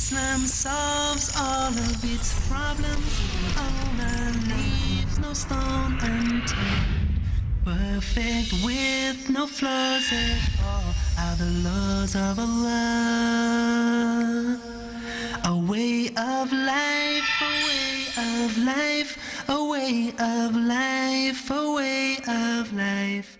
Islam solves all of its problems. Allah leaves no stone unturned. Perfect with no flaws at all are the laws of Allah. A way of life, a way of life, a way of life, a way of life.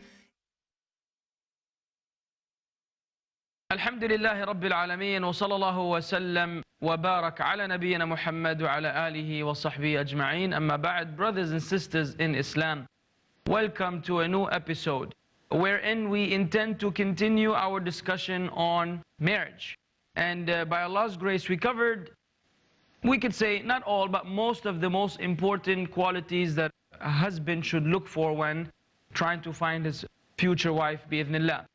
الحمد لله رب العالمين وصلى الله وسلم وبارك على نبينا محمد وعلى آله وصحبه أجمعين. أما بعد, brothers and sisters in Islam, welcome to a new episode wherein we intend to continue our discussion on marriage. And by Allah's grace, we covered, we could say not all, but most of the most important qualities that a husband should look for when trying to find his future wife, bi'idhnillah.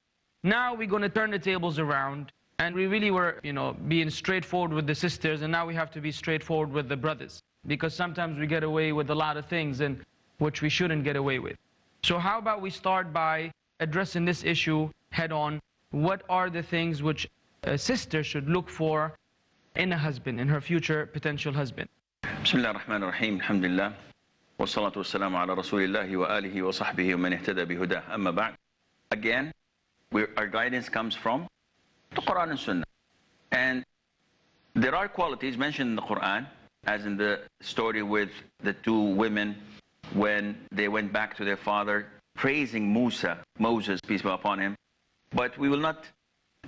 Now we're going to turn the tables around, and we really were, being straightforward with the sisters, and now we have to be straightforward with the brothers, because sometimes we get away with a lot of things and which we shouldn't get away with. So how about we start by addressing this issue head on? What are the things which a sister should look for in a husband, in her future potential husband? Bismillah ar-Rahman ar-Rahim, alhamdulillah, wa salatu wa salamu ala rasulillahi wa alihi wa sahbihi wa man ihtada bihudah, amma ba'd. Again, our guidance comes from the Quran and Sunnah. And there are qualities mentioned in the Quran, as in the story with the two women when they went back to their father, praising Moses, peace be upon him. But we will not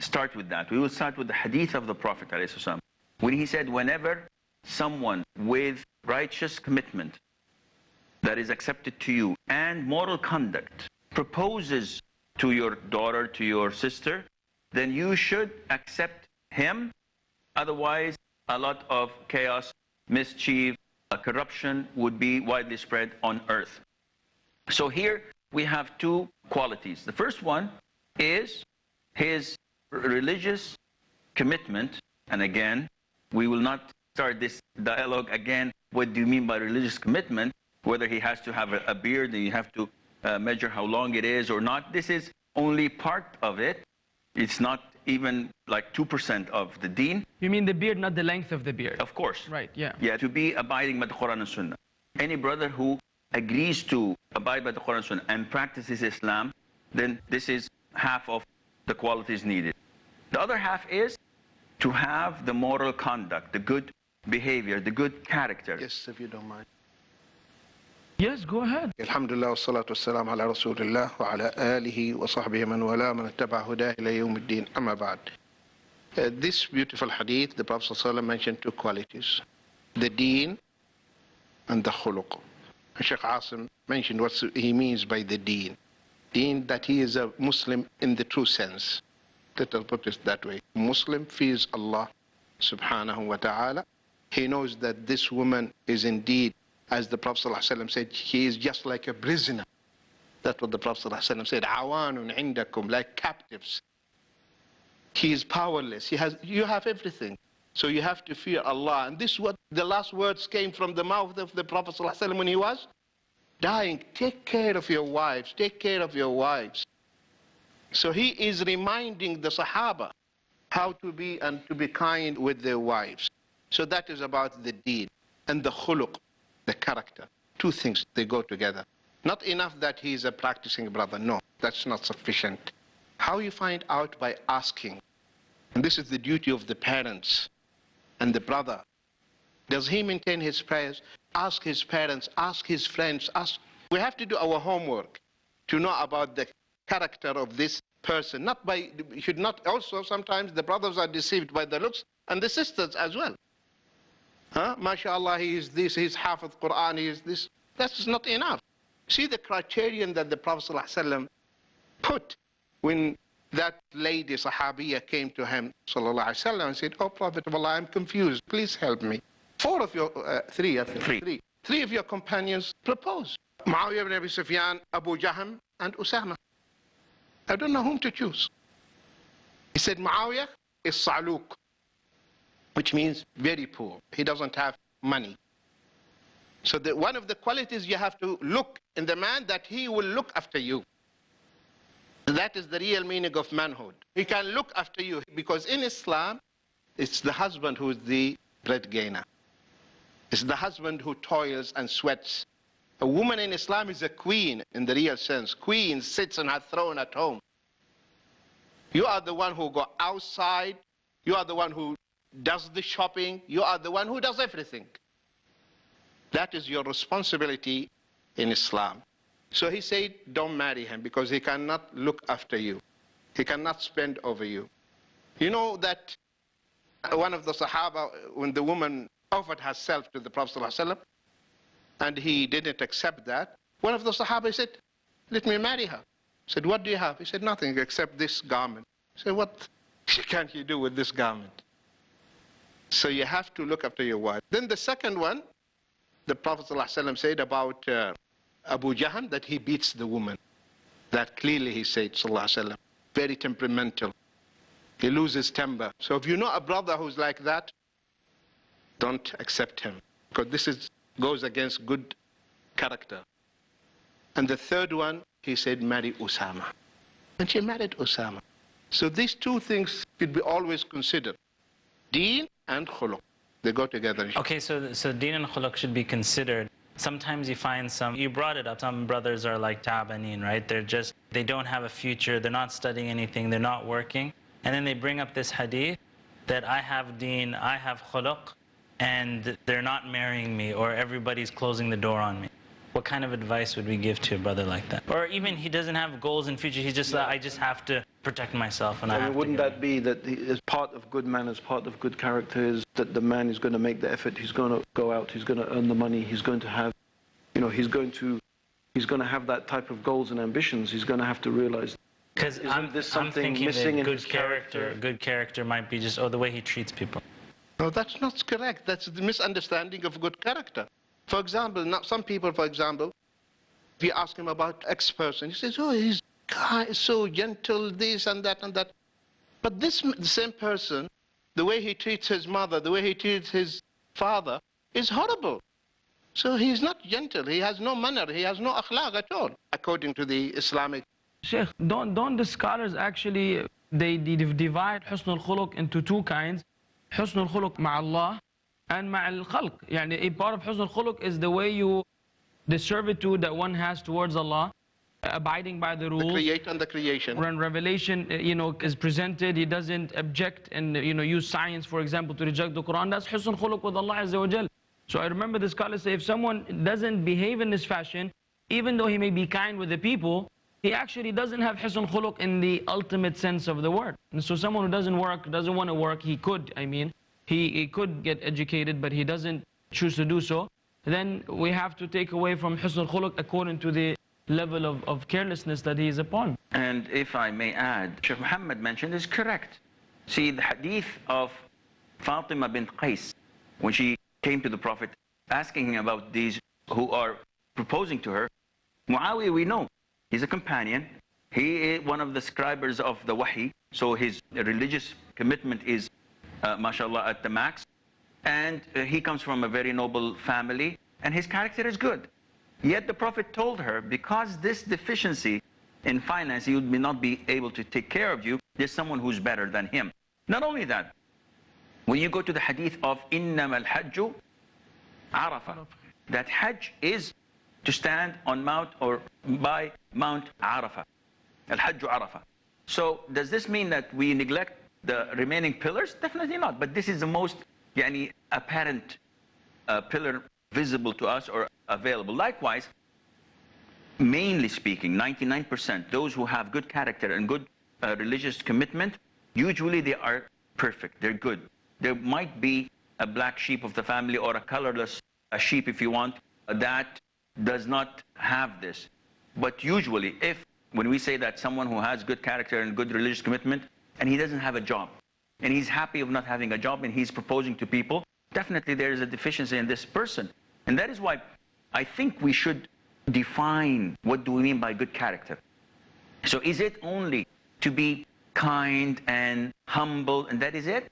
start with that. We will start with the hadith of the Prophet ﷺ, when he said, whenever someone with righteous commitment that is accepted to you and moral conduct proposes to your daughter, to your sister, then you should accept him. Otherwise, a lot of chaos, mischief, corruption would be widely spread on earth. So here we have two qualities. The first one is his religious commitment. And again, we will not start this dialogue again. What do you mean by religious commitment? Whether he has to have a beard and you have to measure how long it is or not. This is only part of it. It's not even like 2% of the deen. You mean the beard, not the length of the beard? Of course. Right, yeah. Yeah, to be abiding by the Quran and Sunnah. Any brother who agrees to abide by the Quran and Sunnah and practices Islam, then this is half of the qualities needed. The other half is to have the moral conduct, the good behavior, the good character. Yes, if you don't mind. Yes, go ahead. Alhamdulillah, wa salatu wa salam ala rasulillah wa ala alihi wa sahbihi man wala man ittaba hudah ila yawm ad-din, amma ba'd. This beautiful hadith, the Prophet ﷺ mentioned two qualities, the deen and the khuluq. Sheikh Asim mentioned what he means by the deen. Deen, that he is a Muslim in the true sense. Let us put it that way. Muslim fears Allah subhanahu wa ta'ala. He knows that this woman is indeed, as the Prophet ﷺ said, he is just like a prisoner. That's what the Prophet ﷺ said, awanun indakum, like captives. He is powerless. You have everything. So you have to fear Allah. And this is what the last words came from the mouth of the Prophet ﷺ when he was dying. Take care of your wives. Take care of your wives. So he is reminding the Sahaba how to be and to be kind with their wives. So that is about the deed and the khuluq, the character. Two things, they go together. Not enough that he is a practicing brother. No, that's not sufficient. How you find out? By asking. And this is the duty of the parents and the brother. Does he maintain his prayers? Ask his parents, ask his friends, ask. We have to do our homework to know about the character of this person. Not by, should not, also sometimes the brothers are deceived by the looks, and the sisters as well. MashaAllah, he is this, he's half of Quran, he is this. That's not enough. See the criterion that the Prophet ﷺ put when that lady, Sahabiya, came to him ﷺ, and said, oh Prophet of Allah, I'm confused, please help me. Three of your companions proposed. Muawiyah ibn Abi Sufyan, Abu Jahm, and Usama. I don't know whom to choose. He said, Muawiyah is Sa'luq, which means very poor. He doesn't have money. So one of the qualities you have to look in the man, that he will look after you. That is the real meaning of manhood. He can look after you, because in Islam, it's the husband who is the bread gainer. It's the husband who toils and sweats. A woman in Islam is a queen in the real sense. Queen sits on her throne at home. You are the one who go outside. You are the one who does the shopping. You are the one who does everything. That is your responsibility in Islam. So he said, don't marry him because he cannot look after you. He cannot spend over you. You know that one of the Sahaba, when the woman offered herself to the Prophet ﷺ, and he didn't accept that, one of the Sahaba said, let me marry her. He said, what do you have? He said, nothing except this garment. He said, what can you do with this garment? So you have to look after your wife. Then the second one, the Prophet ﷺ said about Abu Jahl, that he beats the woman. That clearly he said, ﷺ, very temperamental. He loses temper. So if you know a brother who's like that, don't accept him, because this goes against good character. And the third one, he said, marry Usama. And she married Usama. So these two things should be always considered. Deen and khuluq. They go together. Okay, so deen and khuluq should be considered. Sometimes you find you brought it up, some brothers are like tabaneen, right? They don't have a future, they're not studying anything, they're not working. And then they bring up this hadith that I have deen, I have khuluq, and they're not marrying me, or everybody's closing the door on me. What kind of advice would we give to a brother like that? Or even he doesn't have goals in future, he's just like, I just have to protect myself. And I have wouldn't that be that as part of good manners, part of good character is that the man is going to make the effort, he's going to go out, he's going to earn the money, he's going to have, he's going to have that type of goals and ambitions, he's going to have to realize. Because I'm thinking missing that good character might be just, the way he treats people. No, that's not correct. That's the misunderstanding of good character. For example, now some people, for example, if you ask him about X person, he says, his guy is so gentle, this and that and that. But the same person, the way he treats his mother, the way he treats his father, is horrible. So he's not gentle, he has no manner, he has no akhlaq at all, according to the Islamic. Sheikh, don't the scholars actually, they divide husn al-khuluq into two kinds. Husn al-khuluq ma' Allah and ma' al-khalq. Yani a part of husn al-khuluq is the way the servitude that one has towards Allah, abiding by the rules. The creator and the creation. When revelation, is presented, he doesn't object and, use science, for example, to reject the Quran. That's husn al-khuluq with Allah Azza wa Jal. So I remember the scholars say, if someone doesn't behave in this fashion, even though he may be kind with the people, he actually doesn't have husn khuluq in the ultimate sense of the word. And so someone who doesn't want to work, he could get educated, but he doesn't choose to do so, then we have to take away from husn khuluq according to the level of carelessness that he is upon. And if I may add, Sheikh Muhammad mentioned is correct. See, the hadith of Fatima bint Qais, when she came to the Prophet asking him about these who are proposing to her, Muawiyah, we know, he's a companion. He is one of the scribers of the wahi. So his religious commitment is, mashallah, at the max. And he comes from a very noble family. And his character is good. Yet the Prophet told her, because this deficiency in finance, he would not be able to take care of you, there's someone who's better than him. Not only that, when you go to the hadith of إِنَّمَا الْحَجُّ عَرَفَةً, that Hajj is to stand on Mount or by Mount Arafah. Al-Hajj Arafah. So does this mean that we neglect the remaining pillars? Definitely not. But this is the most apparent pillar visible to us or available. Likewise, mainly speaking, 99%, those who have good character and good religious commitment, usually they are perfect, they're good. There might be a black sheep of the family or a colorless sheep, if you want, that does not have this. But usually, when we say that someone who has good character and good religious commitment, and he doesn't have a job, and he's happy of not having a job, and he's proposing to people, definitely there is a deficiency in this person. And that is why I think we should define what do we mean by good character. So is it only to be kind and humble, and that is it?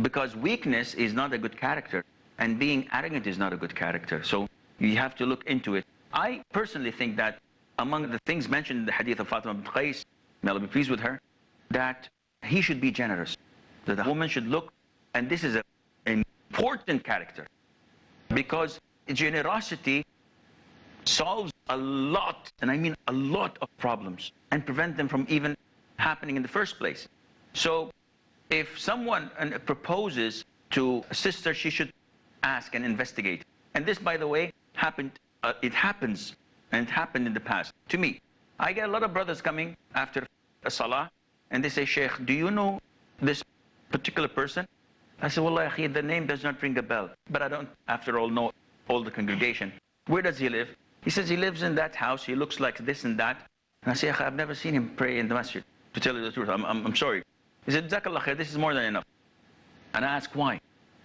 Because weakness is not a good character, and being arrogant is not a good character. So you have to look into it. I personally think that among the things mentioned in the hadith of Fatima bint Qais, may Allah be pleased with her, that he should be generous. That the woman should look And this is an important character, because generosity solves a lot, and I mean a lot of problems, and prevent them from even happening in the first place. So if someone proposes to a sister, she should ask and investigate. And this, by the way, happened. It happens, and it happened in the past to me. I get a lot of brothers coming after a salah, and they say, Sheikh, do you know this particular person? I said, Wallah, akhi, the name does not ring a bell, but I don't, after all, know all the congregation. Where does he live? He says he lives in that house. He looks like this and that. And I say, I've never seen him pray in the masjid. To tell you the truth, I'm sorry. He said, Jazakallah khair, this is more than enough. And I ask why.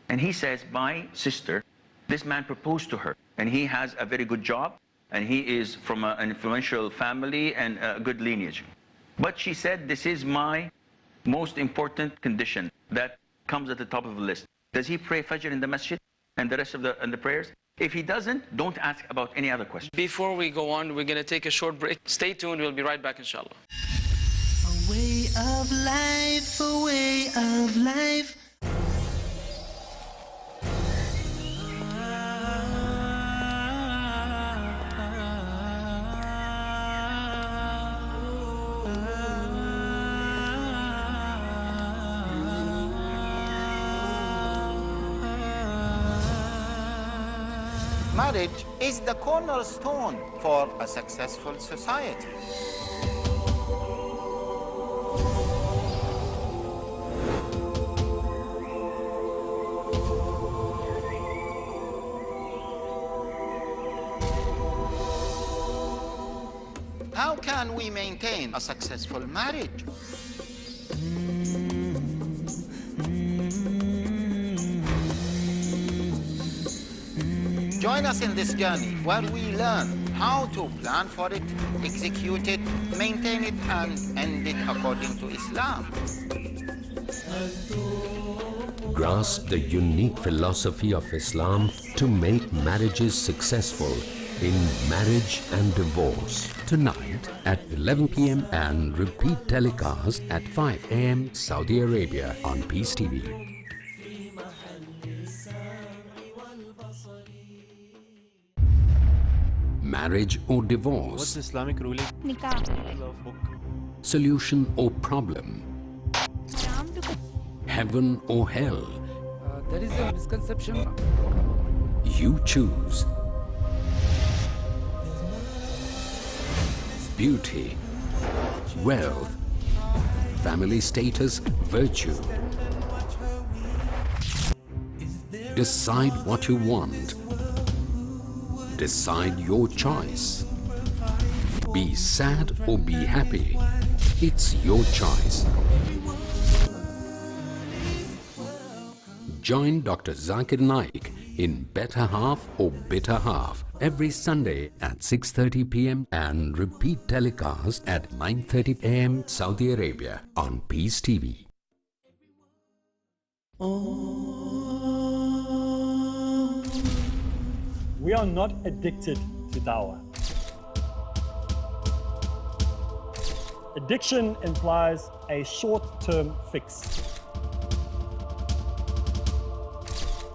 And he says, my sister, this man proposed to her, and he has a very good job, and he is from an influential family and a good lineage. But she said, this is my most important condition that comes at the top of the list. Does he pray Fajr in the masjid and the rest of the prayers? If he doesn't, don't ask about any other question. Before we go on, we're going to take a short break. Stay tuned. We'll be right back, inshallah. A way of life, a way of life. Marriage is the cornerstone for a successful society. How can we maintain a successful marriage? Join us in this journey where we learn how to plan for it, execute it, maintain it, and end it according to Islam. Grasp the unique philosophy of Islam to make marriages successful in Marriage and Divorce. Tonight at 11 p.m. and repeat telecast at 5 a.m. Saudi Arabia on Peace TV. Marriage or divorce? What's Islamic ruling? Nikah. Solution or problem? Heaven or hell? There is a misconception. You choose. Beauty, wealth, family status, virtue. Decide what you want. Decide your choice. Be sad or be happy. It's your choice. Join Dr. Zakir Naik in Better Half or Bitter Half every Sunday at 6:30 p.m. and repeat telecast at 9:30 a.m. Saudi Arabia on Peace TV. We are not addicted to dawah. Addiction implies a short-term fix.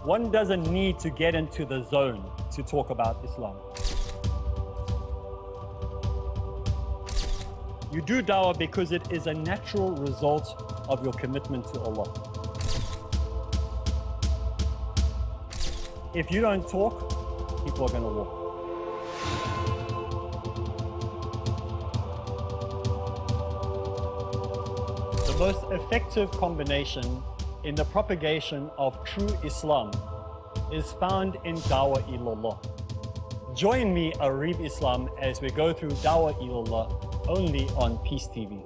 One doesn't need to get into the zone to talk about Islam. You do dawah because it is a natural result of your commitment to Allah. If you don't talk, people are going to walk. The most effective combination in the propagation of true Islam is found in Dawah Ilallah. Join me, Arif Islam, as we go through Dawah Ilallah only on Peace TV.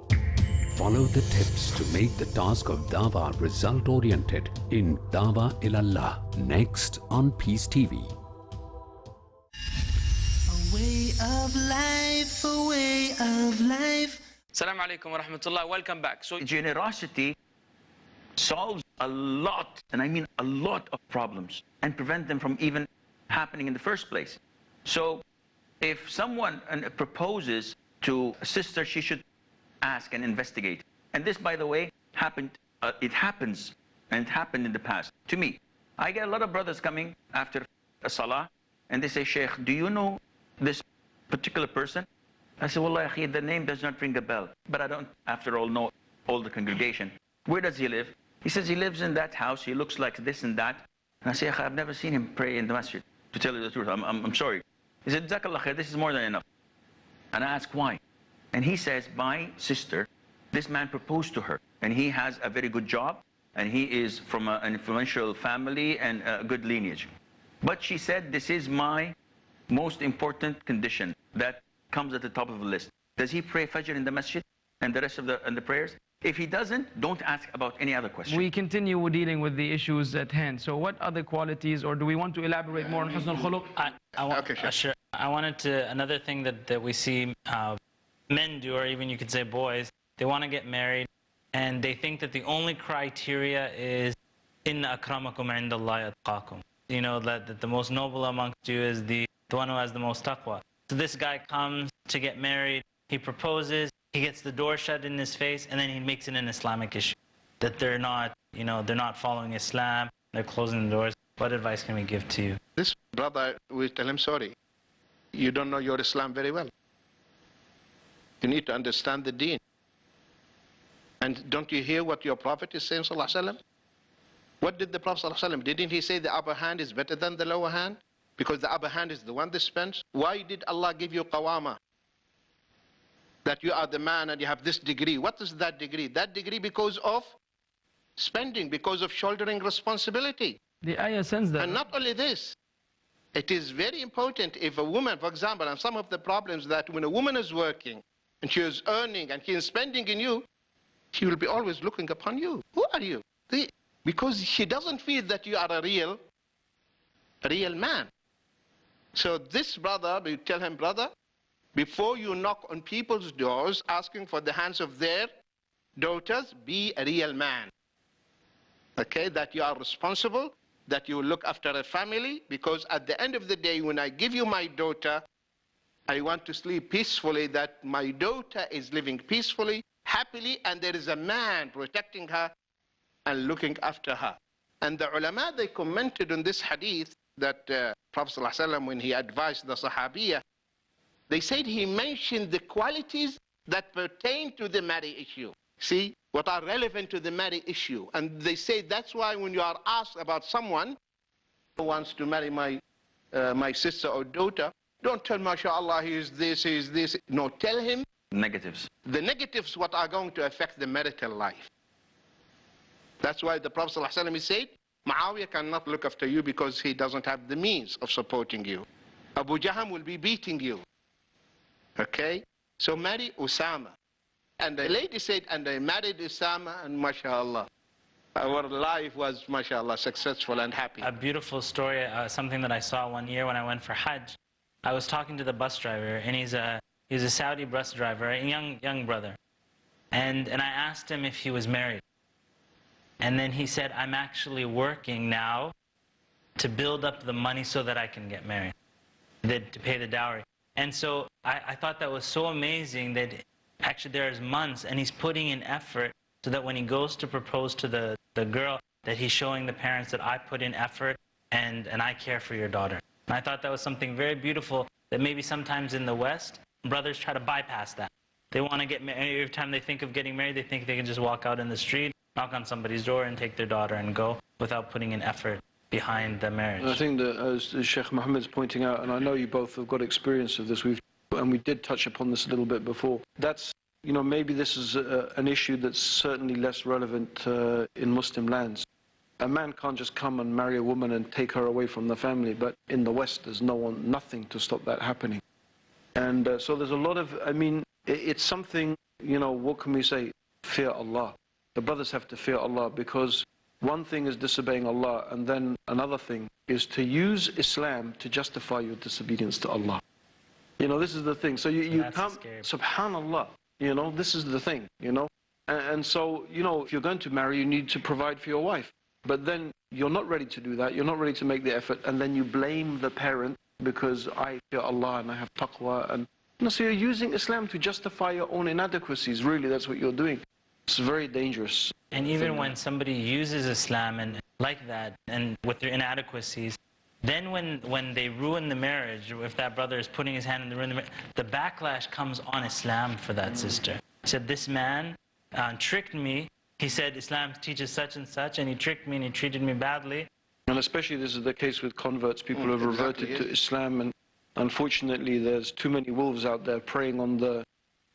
Follow the tips to make the task of Dawah result-oriented in Dawah Ilallah, next on Peace TV. A way of life, a way of life. Assalamu alaikum wa rahmatullah. Welcome back. So Generosity solves a lot, and I mean a lot of problems, and prevent them from even happening in the first place. So if someone proposes to a sister, she should ask and investigate. And this, by the way, it happens, and it happened in the past to me. I get a lot of brothers coming after a salah, and they say, Sheikh, do you know this particular person? I say, Wallah, akhi, the name does not ring a bell. But I don't, after all, know all the congregation. Where does he live? He says he lives in that house, he looks like this and that. And I say, I've never seen him pray in the masjid, to tell you the truth. I'm sorry. He said, Jazakallah khair, this is more than enough. And I ask why. And he says, my sister, this man proposed to her, and he has a very good job, and he is from an influential family and a good lineage. But she said, this is my most important condition that comes at the top of the list. Does he pray Fajr in the masjid and the rest of the prayers? If he doesn't, don't ask about any other question. We continue dealing with the issues at hand. So what other qualities, or do we want to elaborate more on Husn al-Khuluq? I wanted to, another thing that we see men do, or even you could say boys, they want to get married, and they think that the only criteria is inna akramakum indallahi atqakum. You know, that the most noble amongst you is the one who has the most taqwa. So this guy comes to get married, he proposes, he gets the door shut in his face, and then he makes it an Islamic issue. That they're not, you know, they're not following Islam, they're closing the doors. What advice can we give to you? This brother, we tell him, sorry, you don't know your Islam very well. You need to understand the deen. And don't you hear what your Prophet is saying, sallallahu alaihi wasallam? What did the Prophet sallallahu alaihi wasallam, didn't he say the upper hand is better than the lower hand? Because the upper hand is the one that spends. Why did Allah give you qawama? That you are the man and you have this degree. What is that degree? That degree because of spending, because of shouldering responsibility. The ayah sends that. And not only this, it is very important if a woman, for example, and some of the problems that when a woman is working and she is earning and she is spending in you, she will be always looking upon you. Who are you? Because she doesn't feel that you are a real man. So this brother, we tell him, brother, before you knock on people's doors asking for the hands of their daughters, be a real man. Okay, that you are responsible, that you look after a family, because at the end of the day, when I give you my daughter, I want to sleep peacefully, that my daughter is living peacefully, happily, and there is a man protecting her and looking after her. And the ulama, they commented on this hadith that Prophet ﷺ, when he advised the Sahabiya, they said he mentioned the qualities that pertain to the marriage issue. See, what are relevant to the marriage issue. And they say that's why when you are asked about someone who wants to marry my sister or daughter, don't tell, mashallah, he is this, he is this. No, tell him negatives. The negatives, what are going to affect the marital life. That's why the Prophet ﷺ said, Muawiyah cannot look after you because he doesn't have the means of supporting you. Abu Jaham will be beating you. Okay? So marry Usama. And the lady said, and I married Usama, and mashallah, our life was, mashallah, successful and happy. A beautiful story, something that I saw one year when I went for Hajj. I was talking to the bus driver, and he's a Saudi bus driver, a young brother. And I asked him if he was married. And then he said, I'm actually working now to build up the money so that I can get married, to pay the dowry. And so I thought that was so amazing that actually there's months, and he's putting in effort so that when he goes to propose to the girl, that he's showing the parents that I put in effort and I care for your daughter. And I thought that was something very beautiful that maybe sometimes in the West, brothers try to bypass that. They want to get married. Every time they think of getting married, they think they can just walk out in the street, knock on somebody's door and take their daughter and go without putting in effort behind the marriage. I think that as Sheikh Muhammad's pointing out, and I know you both have got experience of this, and we did touch upon this a little bit before, that's, you know, maybe this is an issue that's certainly less relevant in Muslim lands. A man can't just come and marry a woman and take her away from the family, but in the West there's nothing to stop that happening. And so there's a lot of, I mean, it's something, you know, what can we say? Fear Allah. The brothers have to fear Allah, because one thing is disobeying Allah, and then another thing is to use Islam to justify your disobedience to Allah. You know, this is the thing. So you can't, subhanallah, you know, this is the thing, you know. And so, you know, if you're going to marry, you need to provide for your wife. But then you're not ready to do that, you're not ready to make the effort, and then you blame the parent because I fear Allah and I have taqwa. And you know, so you're using Islam to justify your own inadequacies, really, that's what you're doing. It's very dangerous. And even when somebody uses Islam and like that, and with their inadequacies, then when they ruin the marriage, if that brother is putting his hand in the ruin the marriage, the backlash comes on Islam for that sister. He said, this man tricked me. He said Islam teaches such and such, and he tricked me and he treated me badly. And especially this is the case with converts, people who have reverted to Islam, and unfortunately there's too many wolves out there preying on the,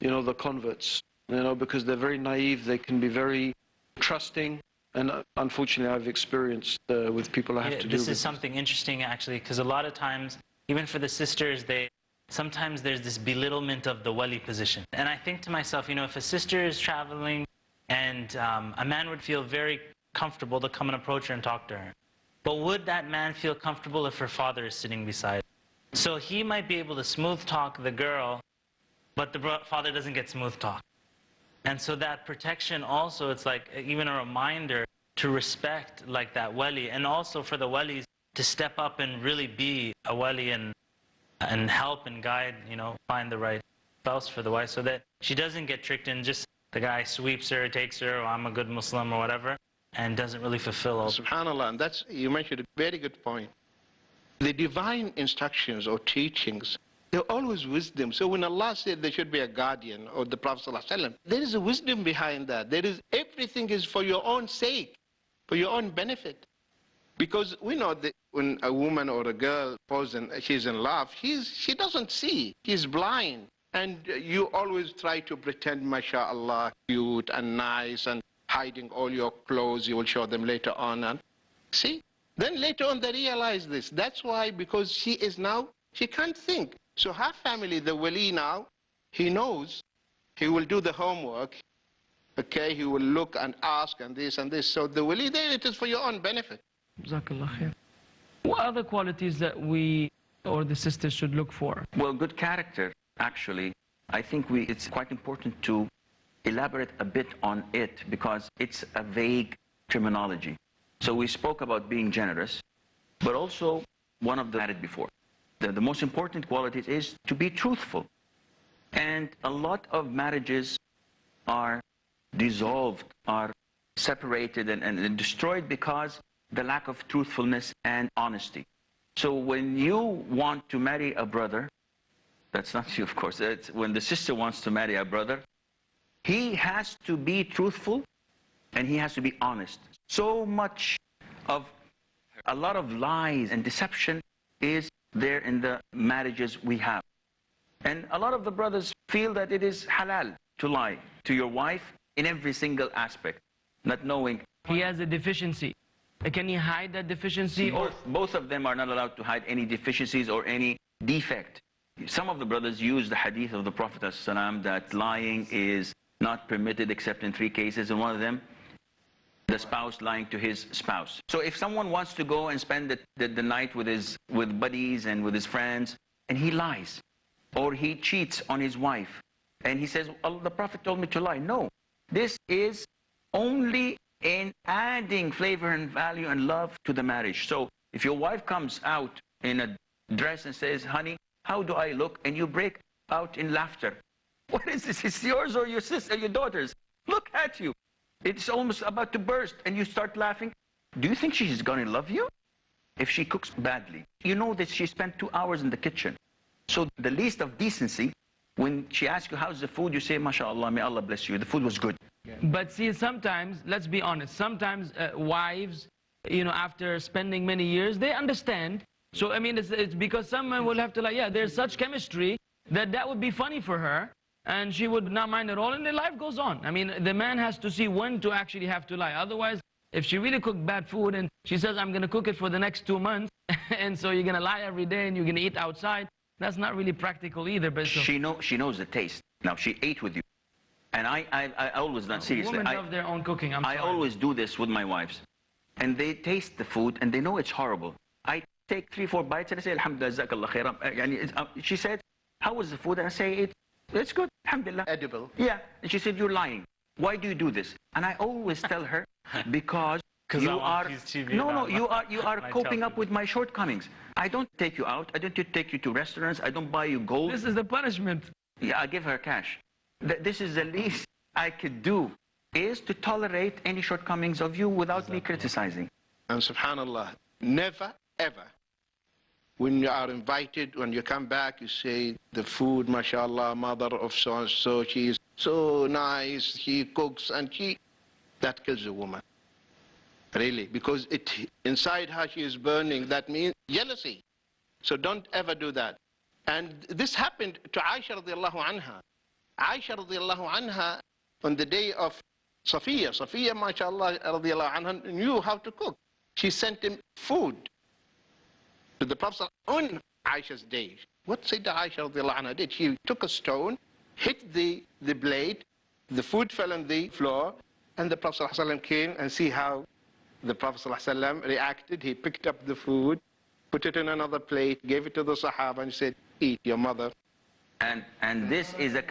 the converts, because they're very naive, they can be very trusting, and unfortunately I've experienced with people I have to do with. This is something interesting actually, because a lot of times, even for the sisters, sometimes there's this belittlement of the wali position. And I think to myself, if a sister is traveling and a man would feel very comfortable to come and approach her and talk to her. But would that man feel comfortable if her father is sitting beside her? So he might be able to smooth talk the girl, but the father doesn't get smooth talk. And so that protection also, it's like even a reminder to respect like that wali, and also for the walis to step up and really be a wali and help and guide, find the right spouse for the wife, so that she doesn't get tricked and just the guy sweeps her, takes her, or I'm a good Muslim or whatever, and doesn't really fulfill all. SubhanAllah, and you mentioned a very good point. The divine instructions or teachings, they're always wisdom. So when Allah said there should be a guardian, or the Prophet ﷺ, there is a wisdom behind that. Everything is for your own sake, for your own benefit. Because we know that when a woman or a girl falls and she's in love, she doesn't see, she's blind. And you always try to pretend, mashallah, cute and nice, and hiding all your clothes, you will show them later on. And see? Then later on they realize this. That's why, because she can't think. So her family, the wali now, he knows, he will do the homework, okay, he will look and ask and this and this. So the wali there, it is for your own benefit. Jazakallah khair. What other qualities that we or the sisters should look for? Well, good character, actually, I think it's quite important to elaborate a bit on it, because it's a vague terminology. So we spoke about being generous, but also one of the added before. The most important qualities is to be truthful. And a lot of marriages are dissolved, are separated and destroyed because the lack of truthfulness and honesty. So when you want to marry a brother, that's not you, of course, it's when the sister wants to marry a brother, he has to be truthful and he has to be honest. So much of a lot of lies and deception is there in the marriages we have. And a lot of the brothers feel that it is halal to lie to your wife in every single aspect, not knowing. He has a deficiency. Can he hide that deficiency? Both of them are not allowed to hide any deficiencies or any defect. Some of the brothers use the hadith of the Prophet ﷺ that lying is not permitted except in 3 cases, and one of them, the spouse lying to his spouse. So if someone wants to go and spend the night with buddies and with his friends, and he lies, or he cheats on his wife, and he says, oh, the Prophet told me to lie. No, this is only in adding flavor and value and love to the marriage. So if your wife comes out in a dress and says, honey, how do I look? And you break out in laughter. What is this? It's yours or your sister, your daughter's. Look at you. It's almost about to burst, and you start laughing. Do you think she's going to love you? If she cooks badly, you know that she spent 2 hours in the kitchen. So the least of decency, when she asks you, how's the food? You say, mashallah, may Allah bless you. The food was good. But see, sometimes, let's be honest, sometimes wives, after spending many years, they understand. So, I mean, it's because someone will have to there's such chemistry that would be funny for her. And she would not mind at all, and their life goes on. I mean, the man has to see when to actually have to lie. Otherwise, if she really cooked bad food and she says, I'm going to cook it for the next 2 months, and so you're going to lie every day and you're going to eat outside, that's not really practical either. But she knows the taste. Now, she ate with you. And I always, not seriously, women love their own cooking. I always do this with my wives. And they taste the food, and they know it's horrible. I take 3-4 bites, and I say, alhamdulillah, jazakallah khairan. She said, how was the food? And I say, it's good, alhamdulillah. Edible. Yeah. And she said, you're lying. Why do you do this? And I always tell her, because you are coping up with my shortcomings. I don't take you out. I don't take you to restaurants. I don't buy you gold. This is the punishment. Yeah, I give her cash. This is the least I could do is to tolerate any shortcomings of you without me criticizing. And subhanallah, never ever, when you are invited, when you come back, you say, the food, mashallah, mother of so-and-so, she is so nice, she cooks, and that kills a woman. Really, because inside her she is burning, that means jealousy. So don't ever do that. And this happened to Aisha radiallahu anha. Aisha radiallahu anha, on the day of Safiya, mashallah, radiallahu anha, knew how to cook. She sent him food to the Prophet on Aisha's day. What Sayyidah Aisha radiallahu anha did? She took a stone, hit the blade, the food fell on the floor, and the Prophet ﷺ came and see how the Prophet ﷺ reacted. He picked up the food, put it in another plate, gave it to the Sahaba and said, eat your mother. And this is a